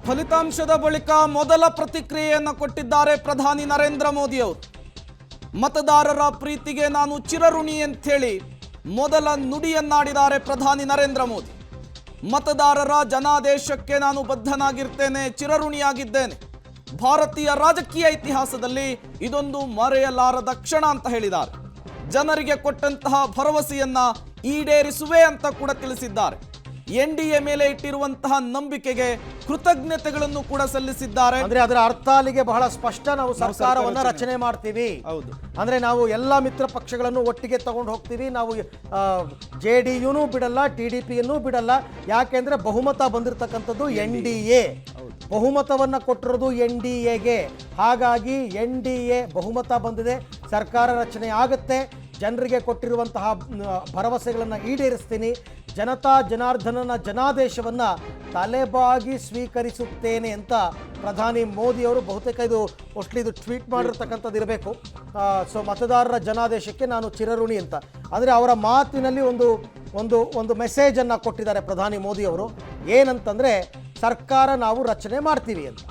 ಫಲಿತಾಂಶದ ಬಳಿಕ ಮೊದಲ ಪ್ರತಿಕ್ರಿಯೆಯನ್ನು ಕೊಟ್ಟಿದ್ದಾರೆ ಪ್ರಧಾನಿ ನರೇಂದ್ರ ಮೋದಿ ಅವರು. ಮತದಾರರ ಪ್ರೀತಿಗೆ ನಾನು ಚಿರಋಣಿ ಅಂಥೇಳಿ ಮೊದಲ ನುಡಿಯನ್ನಾಡಿದ್ದಾರೆ ಪ್ರಧಾನಿ ನರೇಂದ್ರ ಮೋದಿ. ಮತದಾರರ ಜನಾದೇಶಕ್ಕೆ ನಾನು ಬದ್ಧನಾಗಿರ್ತೇನೆ, ಚಿರಋಣಿಯಾಗಿದ್ದೇನೆ. ಭಾರತೀಯ ರಾಜಕೀಯ ಇತಿಹಾಸದಲ್ಲಿ ಇದೊಂದು ಮರೆಯಲಾರದ ಕ್ಷಣ ಅಂತ ಹೇಳಿದ್ದಾರೆ. ಜನರಿಗೆ ಕೊಟ್ಟಂತಹ ಭರವಸೆಯನ್ನ ಈಡೇರಿಸುವೆ ಅಂತ ಕೂಡ ತಿಳಿಸಿದ್ದಾರೆ. ಎನ್ಡಿಎ ಮೇಲೆ ಇಟ್ಟಿರುವಂತಹ ನಂಬಿಕೆಗೆ ಕೃತಜ್ಞತೆಗಳನ್ನು ಕೂಡ ಸಲ್ಲಿಸಿದ್ದಾರೆ. ಅಂದ್ರೆ ಅದರ ಅರ್ಥ ಅಲ್ಲಿಗೆ ಬಹಳ ಸ್ಪಷ್ಟ. ನಾವು ಸರ್ಕಾರವನ್ನ ರಚನೆ ಮಾಡ್ತೀವಿ. ಹೌದು, ಅಂದ್ರೆ ನಾವು ಎಲ್ಲ ಮಿತ್ರ ಪಕ್ಷಗಳನ್ನು ಒಟ್ಟಿಗೆ ತಗೊಂಡು ಹೋಗ್ತೀವಿ. ನಾವು JDUನೂ ಬಿಡಲ್ಲ, TDPಯನ್ನು ಬಿಡಲ್ಲ. ಯಾಕೆಂದ್ರೆ ಬಹುಮತ ಬಂದಿರತಕ್ಕಂಥದ್ದು NDA, ಬಹುಮತವನ್ನ ಕೊಟ್ಟಿರೋದು NDAಗೆ. ಹಾಗಾಗಿ NDA ಬಹುಮತ ಬಂದಿದೆ, ಸರ್ಕಾರ ರಚನೆ ಆಗುತ್ತೆ. ಜನರಿಗೆ ಕೊಟ್ಟಿರುವಂತಹ ಭರವಸೆಗಳನ್ನು ಈಡೇರಿಸ್ತೀನಿ, ಜನತಾ ಜನಾರ್ದನನ ಜನಾದೇಶವನ್ನು ತಲೆಬಾಗಿ ಸ್ವೀಕರಿಸುತ್ತೇನೆ ಅಂತ ಪ್ರಧಾನಿ ಮೋದಿಯವರು ಬಹುತೇಕ ಇದು ಟ್ವೀಟ್ ಮಾಡಿರ್ತಕ್ಕಂಥದ್ದು ಇರಬೇಕು. ಸೊ ಮತದಾರರ ಜನಾದೇಶಕ್ಕೆ ನಾನು ಚಿರಋಣಿ ಅಂತ. ಅಂದರೆ ಅವರ ಮಾತಿನಲ್ಲಿ ಒಂದು ಮೆಸೇಜನ್ನು ಕೊಟ್ಟಿದ್ದಾರೆ ಪ್ರಧಾನಿ ಮೋದಿಯವರು. ಏನಂತಂದರೆ ಸರ್ಕಾರ ನಾವು ರಚನೆ ಮಾಡ್ತೀವಿ ಅಂತ.